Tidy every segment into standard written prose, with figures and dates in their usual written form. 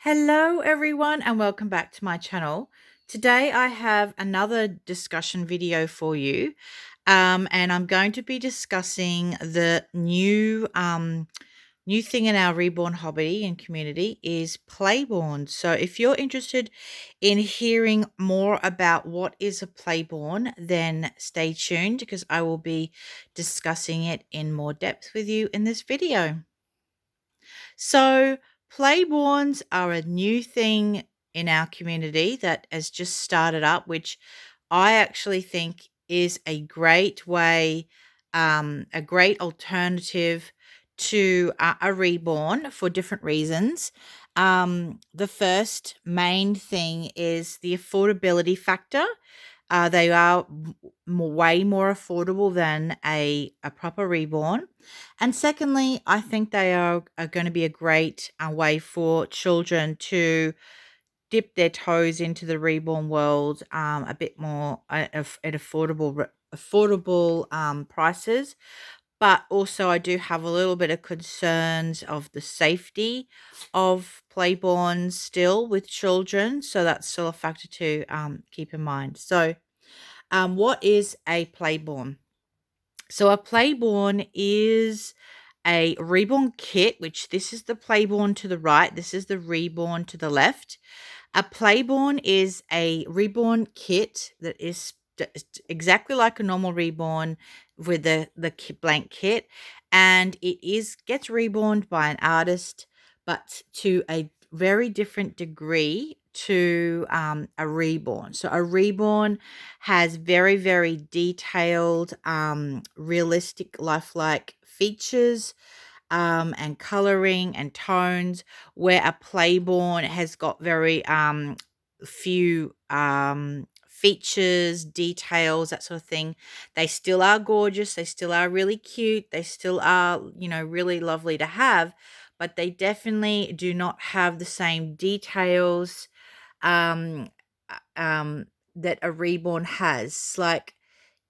Hello everyone and welcome back to my channel. Today I have another discussion video for you and I'm going to be discussing the new thing in our reborn hobby and community is Playborn. So if you're interested in hearing more about what is a Playborn, then stay tuned because I will be discussing it in more depth with you in this video. So, Playborns are a new thing in our community that has just started up, which I actually think is a great way, a great alternative to a reborn for different reasons. The first main thing is the affordability factor. They are way more affordable than a proper reborn. And secondly, I think they are going to be a great way for children to dip their toes into the reborn world a bit more at affordable prices. But also, I do have a little bit of concerns of the safety of Playborns still with children. So that's still a factor to keep in mind. So, what is a Playborn? So a Playborn is a reborn kit, which this is the Playborn to the right, this is the reborn to the left. A Playborn is a reborn kit that is exactly like a normal reborn with the blank kit, and gets reborned by an artist, but to a very different degree to a reborn. So a reborn has very, very detailed, realistic, lifelike features and coloring and tones, where a Playborn has got very few features, details, that sort of thing. They still are gorgeous. They still are really cute. They still are, really lovely to have, but they definitely do not have the same details um, that a reborn has. Like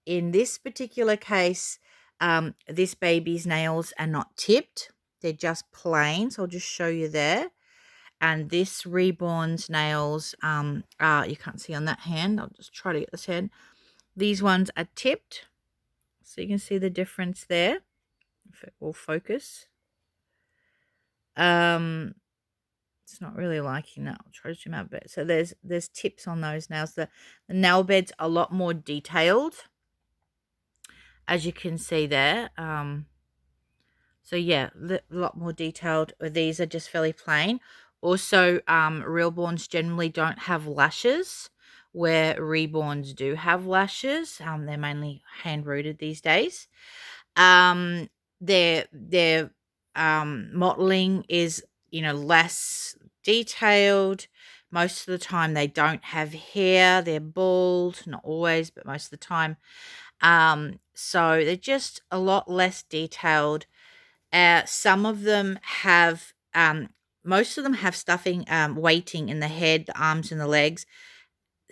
in this particular case, this baby's nails are not tipped, they're just plain. So I'll just show you there. And this reborn's nails, you can't see on that hand. I'll just try to get this hand. These ones are tipped. So you can see the difference there. If it will focus. It's not really liking that. I'll try to zoom out a bit. So there's tips on those nails. The nail bed's a lot more detailed, as you can see there. So yeah, a lot more detailed. These are just fairly plain. Also, reborns generally don't have lashes, where reborns do have lashes. They're mainly hand rooted these days. Um, their modeling is less detailed. Most of the time, they don't have hair. They're bald, not always, but most of the time. So they're just a lot less detailed. Some of them have, most of them have stuffing, weighting in the head, the arms, and the legs.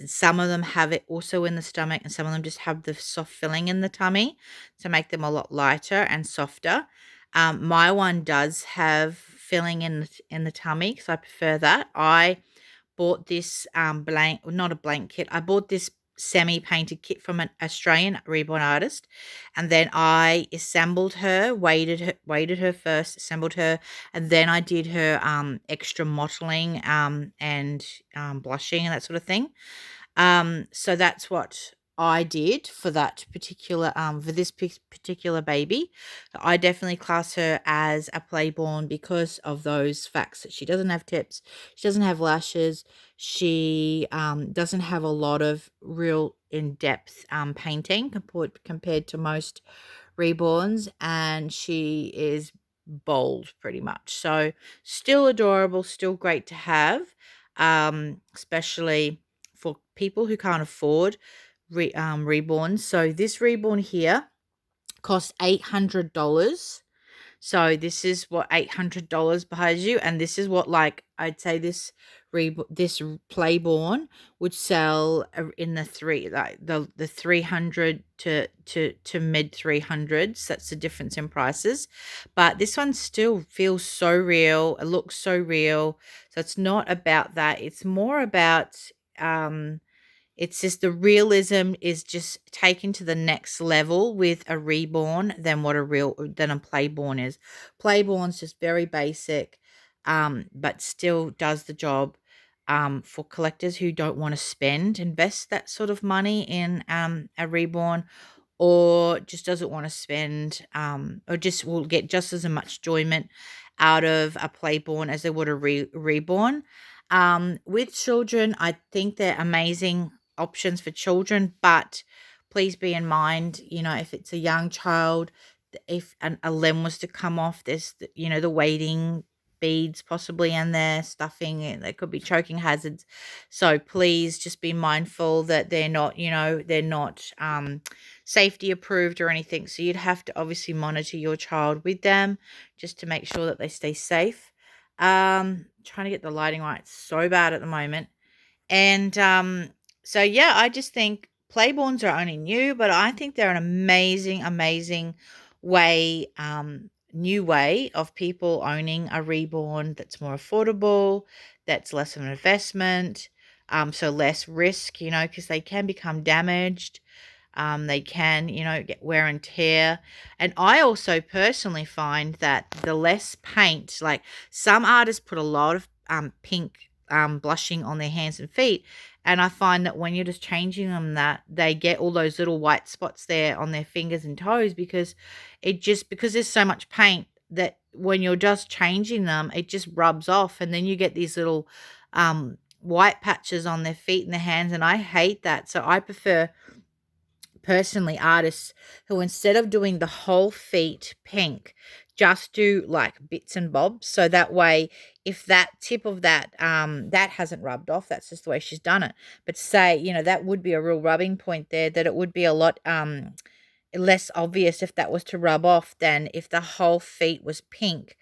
Some of them have it also in the stomach, and some of them just have the soft filling in the tummy to make them a lot lighter and softer. My one does have filling in the tummy, because I prefer that. I bought this not a blank kit. I bought this semi-painted kit from an Australian reborn artist, and then I assembled her, weighted her first, assembled her, and then I did her extra mottling and blushing and that sort of thing. So that's what I did for that particular for this particular baby. I definitely class her as a Playborn because of those facts: that she doesn't have tips, she doesn't have lashes, she doesn't have a lot of real in-depth painting compared to most reborns, and she is bold pretty much. So still adorable, still great to have, especially for people who can't afford reborns. So this reborn here costs $800. So this is what $800 buys you, and this is what, like, I'd say this Playborn would sell in the three, like the 300 to mid 300s. That's the difference in prices, but this one still feels so real. It looks so real. So it's not about that. It's more about it's just the realism is just taken to the next level with a reborn than a playborn is. Playborn's just very basic, but still does the job for collectors who don't want to invest that sort of money in a reborn, or just doesn't want to spend, or just will get just as much enjoyment out of a playborn as they would a reborn. With children, I think they're amazing options for children, but please be in mind, if it's a young child, if a limb was to come off, there's, the waiting beads possibly in there, stuffing, and there could be choking hazards. So please just be mindful that they're not safety approved or anything. So you'd have to obviously monitor your child with them just to make sure that they stay safe. Trying to get the lighting right so bad at the moment. And so yeah, I just think Playborns are only new, but I think they're an amazing, amazing way, new way of people owning a reborn that's more affordable, that's less of an investment, so less risk, because they can become damaged. They can, get wear and tear. And I also personally find that the less paint, like some artists put a lot of pink blushing on their hands and feet. And I find that when you're just changing them, that they get all those little white spots there on their fingers and toes, because because there's so much paint that when you're just changing them, it just rubs off. And then you get these little white patches on their feet and their hands. And I hate that. So I prefer personally artists who, instead of doing the whole feet pink, just do like bits and bobs, so that way if that tip of that hasn't rubbed off, that's just the way she's done it. But say, that would be a real rubbing point there, that it would be a lot less obvious if that was to rub off than if the whole feet was pink.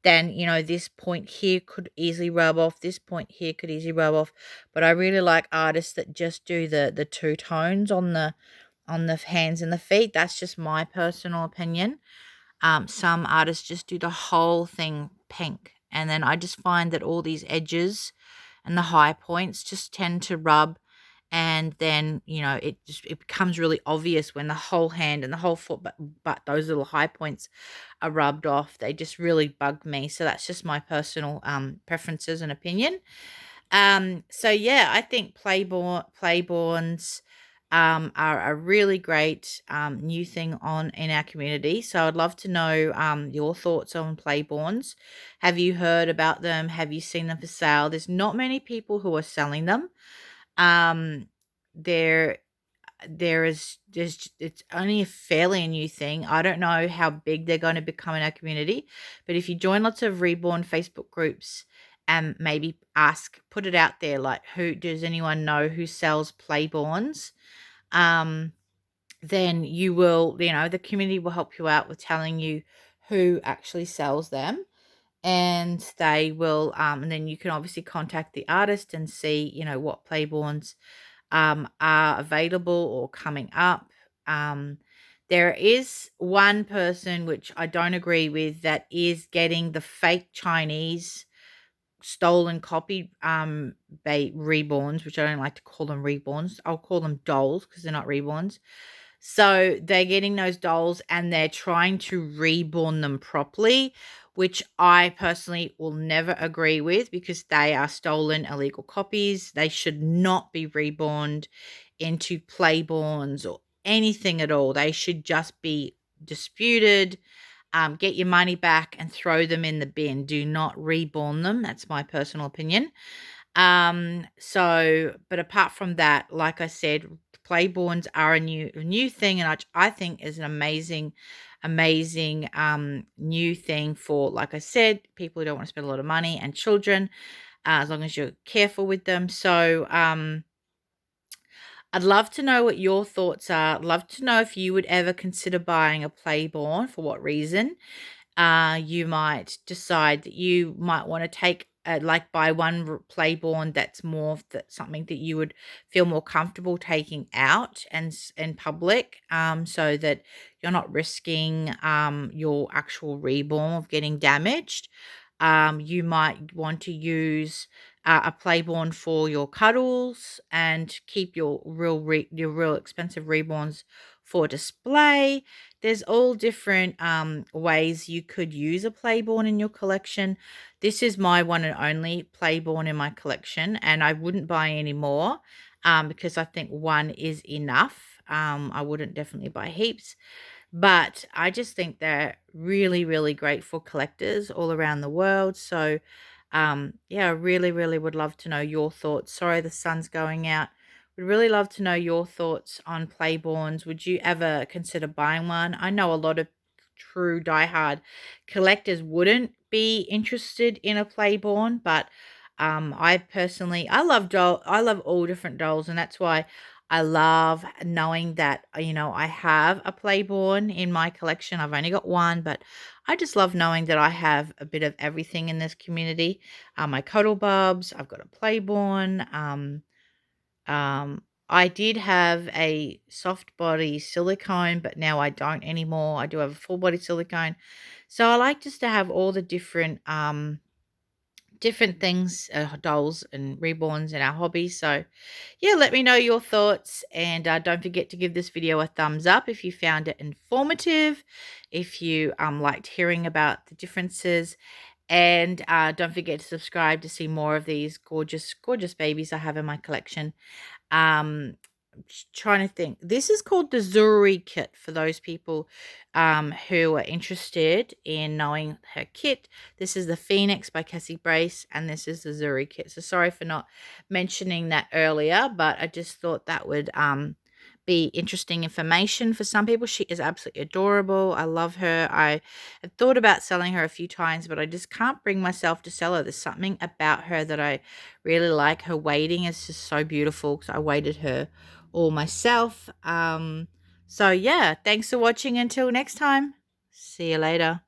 Then this point here could easily rub off, this point here could easily rub off. But I really like artists that just do the two tones on the hands and the feet. That's just my personal opinion. Some artists just do the whole thing pink. And then I just find that all these edges and the high points just tend to rub. And then, it becomes really obvious when the whole hand and the whole foot, but those little high points are rubbed off. They just really bug me. So that's just my personal preferences and opinion. So yeah, I think Playborns are a really great new thing on in our community. So I'd love to know your thoughts on Playborns. Have you heard about them? Have you seen them for sale? There's not many people who are selling them. Um, there it's only a fairly new thing. I don't know how big they're going to become in our community, but if you join lots of Reborn Facebook groups and maybe put it out there, like, who does anyone know who sells Playborns? Um, then the community will help you out with telling you who actually sells them. And they will, and then you can obviously contact the artist and see, what Playborns are available or coming up. There is one person which I don't agree with, that is getting the fake Chinese stolen copy reborns, which I don't like to call them reborns. I'll call them dolls because they're not reborns. So they're getting those dolls and they're trying to reborn them properly, which I personally will never agree with, because they are stolen illegal copies. They should not be reborned into Playborns or anything at all. They should just be disputed. Get your money back and throw them in the bin. Do not reborn them. That's my personal opinion. But apart from that, like I said, Playborns are a new thing, and I think is an amazing new thing for, like I said, people who don't want to spend a lot of money, and children, as long as you're careful with them. So I'd love to know what your thoughts are. I'd love to know if you would ever consider buying a Playborn, for what reason. You might decide that you might want to take like buy one Playborn that's more something that you would feel more comfortable taking out and in public, so that you're not risking your actual reborn of getting damaged. You might want to use a Playborn for your cuddles and keep your your real expensive reborns for display. There's all different ways you could use a Playborn in your collection. This is my one and only Playborn in my collection, and I wouldn't buy any more because I think one is enough. I wouldn't definitely buy heaps. But I just think they're really, really great for collectors all around the world. So, yeah, I really, really would love to know your thoughts. Sorry, the sun's going out. Would really love to know your thoughts on Playborns. Would you ever consider buying one? I know a lot of true diehard collectors wouldn't be interested in a Playborn, but I personally, I love all different dolls, and that's why I love knowing that, I have a Playborn in my collection. I've only got one, but I just love knowing that I have a bit of everything in this community. My Cuddle Bubs, I've got a Playborn. Um, I did have a soft body silicone, but now I don't anymore. I do have a full body silicone. So I like just to have all the different things, dolls and reborns in our hobby. So yeah, let me know your thoughts, and don't forget to give this video a thumbs up if you found it informative, if you liked hearing about the differences, and don't forget to subscribe to see more of these gorgeous, gorgeous babies I have in my collection. Trying to think. This is called the Zuri kit for those people who are interested in knowing her kit. This is the Phoenix by Cassie Brace, and this is the Zuri kit. So sorry for not mentioning that earlier, but I just thought that would be interesting information for some people. She is absolutely adorable. I love her. I have thought about selling her a few times, but I just can't bring myself to sell her. There's something about her that I really like. Her weighting is just so beautiful because I weighted her all myself. So yeah, thanks for watching. Until next time. See you later.